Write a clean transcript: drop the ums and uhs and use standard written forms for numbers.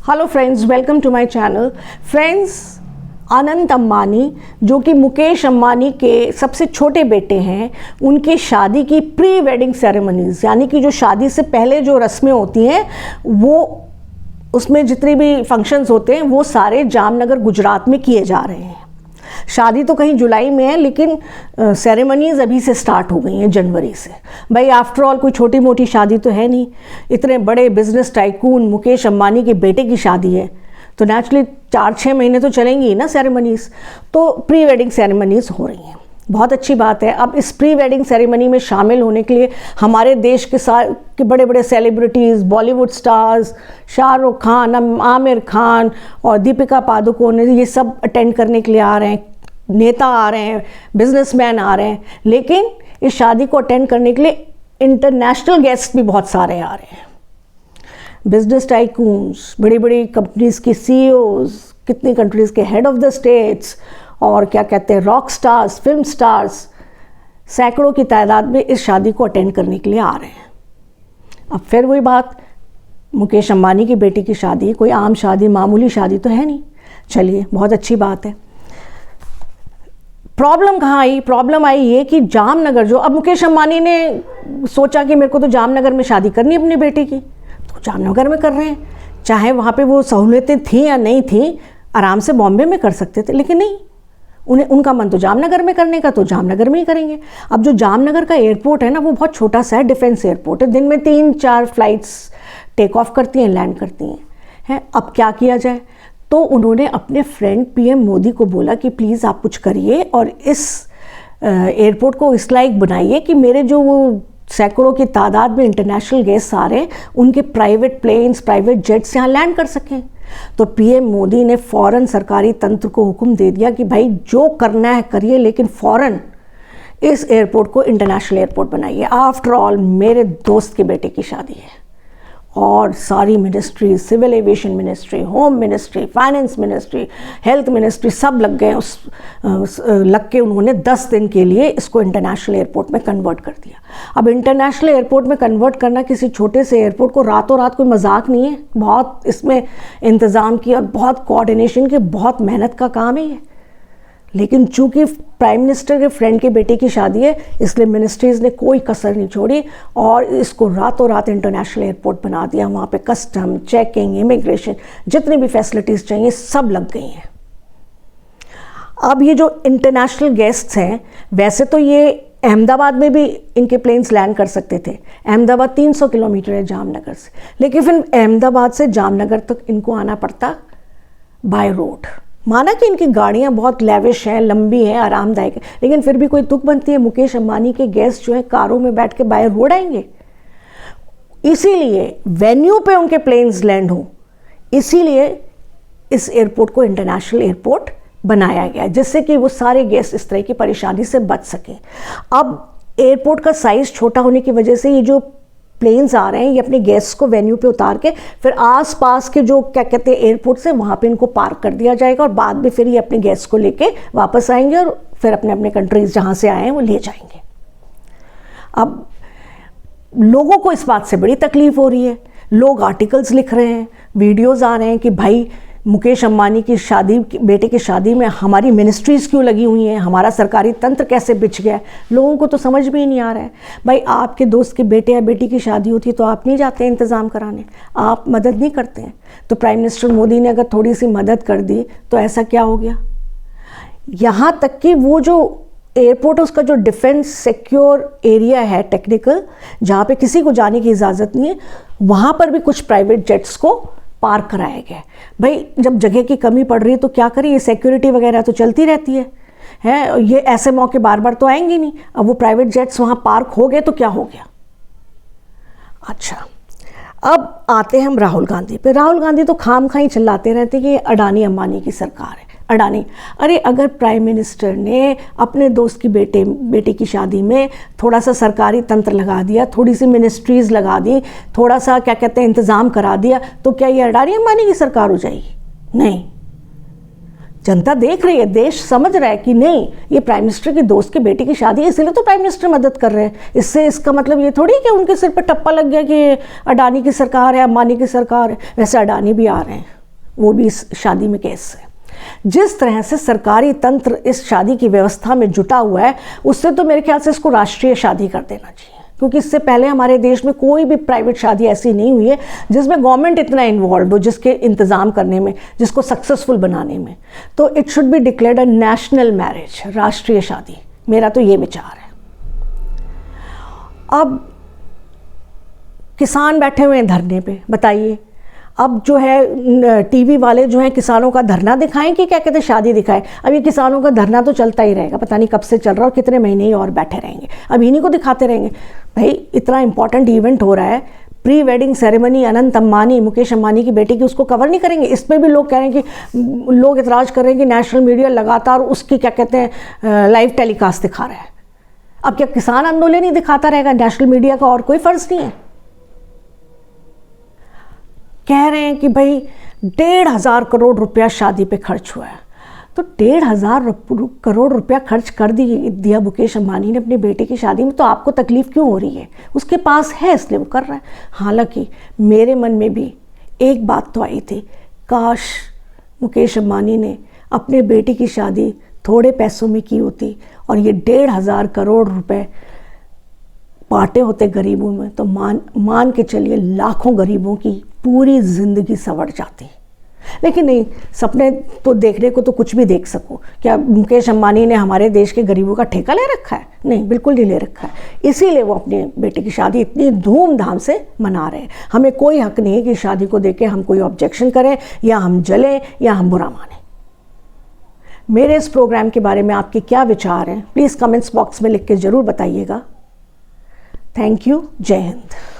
Hello friends, welcome to my channel. Friends, Anant Ambani जो कि मुकेश अंबानी के सबसे छोटे बेटे हैं, उनकी शादी की प्री वेडिंग सेरेमनीज यानी कि जो शादी से पहले जो रस्में होती हैं वो उसमें जितने भी फंक्शंस होते हैं वो सारे जामनगर गुजरात में किए जा रहे हैं। शादी तो कहीं जुलाई में है लेकिन सेरेमनीज अभी से स्टार्ट हो गई हैं जनवरी से। भाई आफ्टर ऑल कोई छोटी मोटी शादी तो है नहीं, इतने बड़े बिजनेस टाइकून मुकेश अंबानी के बेटे की शादी है तो नेचुरली 4-6 महीने तो चलेंगी ही ना सेरेमनीज। तो प्री वेडिंग सेरेमनीज हो रही हैं, बहुत अच्छी बात है। अब इस प्री वेडिंग सेरेमनी में शामिल होने के लिए हमारे देश के बड़े बड़े सेलिब्रिटीज़, बॉलीवुड स्टार्स, शाहरुख खान, आमिर खान और दीपिका पादुकोण, ये सब अटेंड करने के लिए आ रहे हैं। नेता आ रहे हैं, बिजनेसमैन आ रहे हैं, लेकिन इस शादी को अटेंड करने के लिए इंटरनेशनल गेस्ट भी बहुत सारे आ रहे हैं। बिजनेस टाइकून्स, बड़ी बड़ी कंपनीज़ की सीईओज, कितनी कंट्रीज़ के हेड ऑफ द स्टेट्स और क्या कहते हैं रॉक स्टार्स, फिल्म स्टार्स, सैकड़ों की तादाद में इस शादी को अटेंड करने के लिए आ रहे हैं। अब फिर वही बात, मुकेश अंबानी की बेटी की शादी कोई आम शादी, मामूली शादी तो है नहीं। चलिए, बहुत अच्छी बात है। प्रॉब्लम कहाँ आई? प्रॉब्लम आई ये कि जामनगर, जो अब मुकेश अंबानी ने सोचा कि मेरे को तो जामनगर में शादी करनी है अपनी बेटी की, तो जामनगर में कर रहे हैं। चाहे वहाँ पे वो सहूलियतें थी या नहीं थी, आराम से बॉम्बे में कर सकते थे, लेकिन नहीं, उनका मन तो जामनगर में करने का, तो जामनगर में ही करेंगे। अब जो जामनगर का एयरपोर्ट है ना, वो बहुत छोटा सा है, डिफेंस एयरपोर्ट है। दिन में 3-4 फ्लाइट्स टेक ऑफ करती हैं, लैंड करती हैं। अब क्या किया जाए? तो उन्होंने अपने फ्रेंड पीएम मोदी को बोला कि प्लीज़ आप कुछ करिए और इस एयरपोर्ट को इस लायक बनाइए कि मेरे जो वो सैकड़ों की तादाद में इंटरनेशनल गेस्ट आ रहे हैं, उनके प्राइवेट प्लेन्स, प्राइवेट जेट्स यहाँ लैंड कर सकें। तो पीएम मोदी ने फ़ौरन सरकारी तंत्र को हुक्म दे दिया कि भाई जो करना है करिए, लेकिन फ़ौरन इस एयरपोर्ट को इंटरनेशनल एयरपोर्ट बनाइए। आफ्टर ऑल मेरे दोस्त के बेटे की शादी है और सारी ministry, civil aviation ministry, home ministry, finance ministry, health ministry, सब लग गए लग के उन्होंने 10 दिन के लिए इसको इंटरनेशनल एयरपोर्ट में कन्वर्ट कर दिया। अब इंटरनेशनल एयरपोर्ट में कन्वर्ट करना किसी छोटे से एयरपोर्ट को रातों रात कोई मजाक नहीं है। बहुत इसमें इंतज़ाम की और बहुत कोऑर्डिनेशन की, बहुत मेहनत का काम है ये। लेकिन चूंकि प्राइम मिनिस्टर के फ्रेंड के बेटे की शादी है, इसलिए मिनिस्ट्रीज़ ने कोई कसर नहीं छोड़ी और इसको रातों रात इंटरनेशनल एयरपोर्ट बना दिया। वहाँ पे कस्टम, चेकिंग, इमिग्रेशन, जितनी भी फैसिलिटीज़ चाहिए सब लग गई हैं। अब ये जो इंटरनेशनल गेस्ट्स हैं, वैसे तो ये अहमदाबाद में भी इनके प्लेन्स लैंड कर सकते थे। अहमदाबाद 300 किलोमीटर है जामनगर से, लेकिन फिर अहमदाबाद से जामनगर तक इनको आना पड़ता बाय रोड। माना कि इनकी गाड़ियाँ बहुत लेविश हैं, लंबी हैं, आरामदायक है, लेकिन फिर भी कोई तुक बनती है मुकेश अंबानी के गेस्ट जो हैं कारों में बैठ के बाय रोड आएंगे। इसीलिए वेन्यू पे उनके प्लेन्स लैंड हो, इसीलिए इस एयरपोर्ट को इंटरनेशनल एयरपोर्ट बनाया गया, जिससे कि वो सारे गेस्ट इस तरह की परेशानी से बच सकें। अब एयरपोर्ट का साइज़ छोटा होने की वजह से ये जो प्लेन्स आ रहे हैं, ये अपने गेस्ट्स को वेन्यू पे उतार के फिर आसपास के जो क्या कहते हैं एयरपोर्ट से, वहाँ पे इनको पार्क कर दिया जाएगा और बाद में फिर ये अपने गेस्ट्स को लेके वापस आएंगे और फिर अपने अपने कंट्रीज़ जहाँ से आए हैं वो ले जाएंगे। अब लोगों को इस बात से बड़ी तकलीफ़ हो रही है। लोग आर्टिकल्स लिख रहे हैं, वीडियोज़ आ रहे हैं कि भाई मुकेश अंबानी की शादी, बेटे की शादी में हमारी मिनिस्ट्रीज़ क्यों लगी हुई हैं, हमारा सरकारी तंत्र कैसे बिछ गया। लोगों को तो समझ भी नहीं आ रहा है। भाई आपके दोस्त के बेटे या बेटी की शादी होती है तो आप नहीं जाते इंतज़ाम कराने, आप मदद नहीं करते हैं। तो प्राइम मिनिस्टर मोदी ने अगर थोड़ी सी मदद कर दी तो ऐसा क्या हो गया? यहाँ तक कि वो जो एयरपोर्ट है उसका जो डिफेंस सिक्योर एरिया है, टेक्निकल, जहाँ पे किसी को जाने की इजाज़त नहीं है, वहाँ पर भी कुछ प्राइवेट जेट्स को पार्क कराया गया। भाई जब जगह की कमी पड़ रही है तो क्या करें, ये सिक्योरिटी वगैरह तो चलती रहती है, ये ऐसे मौके बार बार तो आएंगे नहीं। अब वो प्राइवेट जेट्स वहाँ पार्क हो गए तो क्या हो गया? अच्छा, अब आते हैं हम राहुल गांधी पे। राहुल गांधी तो खामखा ही चिल्लाते रहते कि अडानी अंबानी की सरकार है। अडानी, अरे अगर प्राइम मिनिस्टर ने अपने दोस्त की बेटे की शादी में थोड़ा सा सरकारी तंत्र लगा दिया, थोड़ी सी मिनिस्ट्रीज़ लगा दी, थोड़ा सा क्या कहते हैं इंतज़ाम करा दिया, तो क्या ये अडानी अंबानी की सरकार हो जाएगी? नहीं। जनता देख रही है, देश समझ रहा है कि नहीं, ये प्राइम मिनिस्टर के दोस्त के बेटे की शादी है, इसलिए तो प्राइम मिनिस्टर मदद कर रहे हैं। इससे इसका मतलब ये थोड़ी कि उनके सिर पर टप्पा लग गया कि अडानी की सरकार है, अंबानी की सरकार है। वैसे अडानी भी आ रहे हैं, वो भी इस शादी में केस है। जिस तरह से सरकारी तंत्र इस शादी की व्यवस्था में जुटा हुआ है, उससे तो मेरे ख्याल से इसको राष्ट्रीय शादी कर देना चाहिए, क्योंकि इससे पहले हमारे देश में कोई भी प्राइवेट शादी ऐसी नहीं हुई है जिसमें गवर्नमेंट इतना इन्वॉल्व हो, जिसके इंतज़ाम करने में, जिसको सक्सेसफुल बनाने में। तो it should be declared a national marriage, राष्ट्रीय शादी। मेरा तो ये विचार है। अब किसान बैठे हुए हैं धरने पे, बताइए अब जो है टीवी वाले जो हैं किसानों का धरना दिखाएं कि क्या कहते हैं शादी दिखाएं। अब ये किसानों का धरना तो चलता ही रहेगा, पता नहीं कब से चल रहा और कितने महीने ही और बैठे रहेंगे, अब इन्हीं को दिखाते रहेंगे। भाई इतना इंपॉर्टेंट इवेंट हो रहा है, pre wedding ceremony Anant Ambani, Mukesh Ambani की बेटी की, उसको कवर नहीं करेंगे? इस पर भी लोग कह रहे हैं कि लोग इतराज़ कर रहे हैं कि नेशनल मीडिया लगातार उसकी क्या कहते हैं लाइव टेलीकास्ट दिखा रहा है। अब क्या किसान आंदोलन ही दिखाता रहेगा? नेशनल मीडिया का और कोई फ़र्ज नहीं है? कह रहे हैं कि भाई 1,500 करोड़ रुपया शादी पे खर्च हुआ है, तो 1,500 करोड़ रुपया खर्च कर दिया मुकेश अंबानी ने अपनी बेटे की शादी में, तो आपको तकलीफ़ क्यों हो रही है? उसके पास है इसलिए वो कर रहा है। हालांकि मेरे मन में भी एक बात तो आई थी, काश मुकेश अंबानी ने अपने बेटे की शादी थोड़े पैसों में की होती और ये 1,500 करोड़ रुपए बांटे होते गरीबों में, तो मान के चलिए लाखों गरीबों की पूरी ज़िंदगी संवर जाती। लेकिन नहीं, सपने तो देखने को तो कुछ भी देख सको। क्या मुकेश अंबानी ने हमारे देश के गरीबों का ठेका ले रखा है? नहीं, बिल्कुल नहीं ले रखा है। इसीलिए वो अपने बेटे की शादी इतनी धूमधाम से मना रहे हैं। हमें कोई हक नहीं है कि शादी को देख के हम कोई ऑब्जेक्शन करें या हम जलें या हम बुरा मानें। मेरे इस प्रोग्राम के बारे में आपके क्या विचार हैं, प्लीज़ कमेंट्स बॉक्स में लिख के ज़रूर बताइएगा। Thank you. जय हिंद।